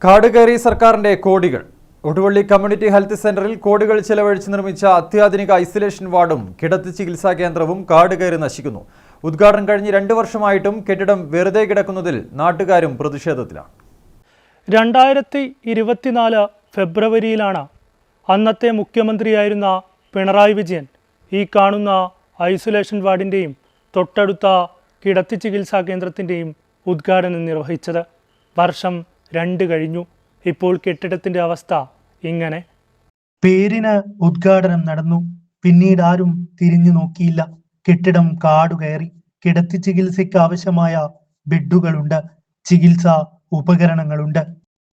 കാടുകയറി സർക്കാരിന്റെ കോടികൾ. Oduvalli community health സെന്ററിൽ കോടികൾ ചെലവഴിച്ച് നിർമ്മിച്ച അത്യാധുനിക ഐസൊലേഷൻ വാർഡും കിടത്തി ചികിത്സാ കേന്ദ്രവും കാടുകയറി നശിക്കുന്നു. ഉദ്ഘാടനം കഴിഞ്ഞ് 2 വർഷമായിട്ടും കെട്ടിടം വെറുതെ കിടക്കുന്നതിൽ നാട്ടുകാരും പ്രതിഷേധത്തിലാണ്. 2024 ഫെബ്രുവരിയിലാണ് അന്നത്തെ മുഖ്യമന്ത്രിയായിരുന്ന പിണറായി വിജയൻ ഈ കാണുന്ന ഐസൊലേഷൻ വാർഡിൻ്റെയും തൊട്ടടുത്ത കിടത്തി ചികിത്സാ കേന്ദ്രത്തിൻ്റെയും ഉദ്ഘാടനം നിർവഹിച്ചത്. വർഷം 2 കഴിഞ്ഞു. ഇപ്പോൾ കെട്ടിടത്തിൻ്റെ അവസ്ഥ ഇങ്ങനെ. പേരിന് ഉദ്ഘാടനം നടന്നു, പിന്നീട് ആരും തിരിഞ്ഞു നോക്കിയില്ല. കെട്ടിടം കാടുകയറി. കിടത്തി ചികിത്സയ്ക്ക് ആവശ്യമായ ബെഡുകളുണ്ട്, ചികിത്സാ ഉപകരണങ്ങളുണ്ട്.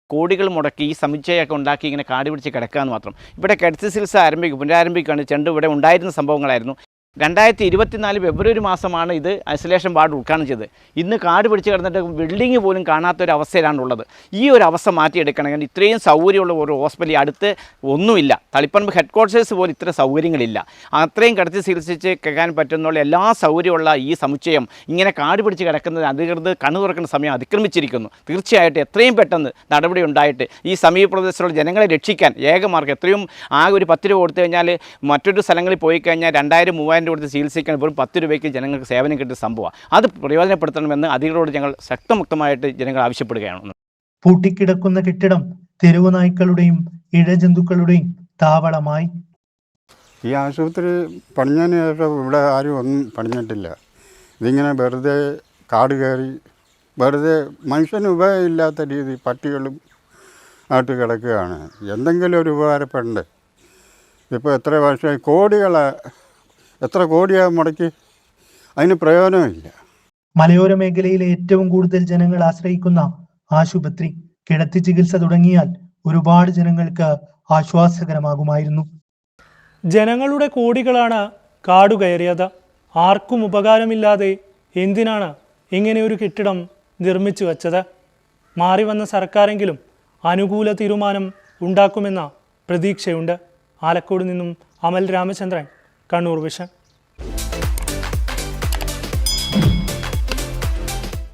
കോടികൾ മുടക്കി ഈ സമുച്ചയമൊക്കെ ഉണ്ടാക്കി ഇങ്ങനെ കാട് പിടിച്ച് കിടക്കാമെന്ന് മാത്രം. ഇവിടെ കിടത്തി ചികിത്സ പുനരാരംഭിക്കുകയാണ്. ചെണ്ട് ഇവിടെ ഉണ്ടായിരുന്ന സംഭവങ്ങളായിരുന്നു. 2024 ഫെബ്രുവരി മാസമാണ് ഇത് ഐസൊലേഷൻ വാർഡ് ഉദ്ഘാടനം ചെയ്തത്. ഇന്ന് കാട് പിടിച്ച് കിടന്നിട്ട് ബിൽഡിംഗ് പോലും കാണാത്തൊരവസ്ഥയിലാണുള്ളത്. ഈ ഒരു അവസ്ഥ മാറ്റിയെടുക്കണമെങ്കിൽ ഇത്രയും സൗകര്യമുള്ള ഒരു ഹോസ്പിറ്റൽ അടുത്ത് ഒന്നുമില്ല. തളിപ്പറമ്പ് ഹെഡ് ക്വാർട്ടേഴ്സ് പോലും ഇത്ര സൗകര്യങ്ങളില്ല. അത്രയും കിടത്തി ചികിത്സിച്ച് കേൾക്കാൻ പറ്റുന്നുള്ള എല്ലാ സൗകര്യമുള്ള ഈ സമുച്ചയം ഇങ്ങനെ കാട് പിടിച്ച് കിടക്കുന്നത് അധികൃതർ കണ്ണു തുറക്കുന്ന സമയം അതിക്രമിച്ചിരിക്കുന്നു. തീർച്ചയായിട്ടും എത്രയും പെട്ടെന്ന് നടപടി ഉണ്ടായിട്ട് ഈ സമീപ പ്രദേശത്തുള്ള ജനങ്ങളെ രക്ഷിക്കാൻ ഏകമാർഗ്ഗം എത്രയും ആകെ ഒരു 10 രൂപ കൊടുത്തു കഴിഞ്ഞാൽ മറ്റൊരു സ്ഥലങ്ങളിൽ പോയി കഴിഞ്ഞാൽ 2000-3000 കൊടുത്ത് ചികിത്സിക്കാൻ വെറും 10 രൂപയ്ക്ക് ജനങ്ങൾക്ക് സേവനം കിട്ടിയ സംഭവം. അത് പ്രയോജനപ്പെടുത്തണമെന്ന് അധികൃതരോട് ഞങ്ങൾ ശക്തമുക്തമായിട്ട് ജനങ്ങൾ ആവശ്യപ്പെടുകയാണ്. പൂട്ടിക്കിടക്കുന്ന കെട്ടിടം തെരുവു നായ്ക്കളുടെയും ഇഴജന്തുക്കളുടെയും താവളമായി. ഈ ആശുപത്രി പണിഞ്ഞതിന് ശേഷം ഇവിടെ ആരും ഒന്നും പണിഞ്ഞിട്ടില്ല. ഇതിങ്ങനെ വെറുതെ കാട് കയറി വെറുതെ മനുഷ്യന് ഉപയോഗമില്ലാത്ത രീതി പട്ടികളും ആയിട്ട് കിടക്കുകയാണ്. എന്തെങ്കിലും ഒരു ഉപകാരപ്പെടണ്ടേ? ഇപ്പോൾ എത്ര വർഷമായി എത്ര കോടിയാണ് മുടക്കി, അതിന് പ്രയോജനമില്ല. മലയോര മേഖലയിലെ ഏറ്റവും കൂടുതൽ ജനങ്ങൾ ആശ്രയിക്കുന്ന ആശുപത്രി കിടത്തി ചികിത്സ തുടങ്ങിയാൽ ഒരുപാട് ജനങ്ങൾക്ക് ആശ്വാസകരമാകുമായിരുന്നു. ജനങ്ങളുടെ കോടികളാണ് കാടുകയറിയത്. ആർക്കും ഉപകാരമില്ലാതെ എന്തിനാണ് ഇങ്ങനെയൊരു കെട്ടിടം നിർമ്മിച്ചു വച്ചത്? മാറി വന്ന സർക്കാരെങ്കിലും അനുകൂല തീരുമാനം ഉണ്ടാക്കുമെന്ന പ്രതീക്ഷയുണ്ട്. ആലക്കോട് നിന്നും അമൽ രാമചന്ദ്രൻ, കണ്ണൂർ വിഷൻ.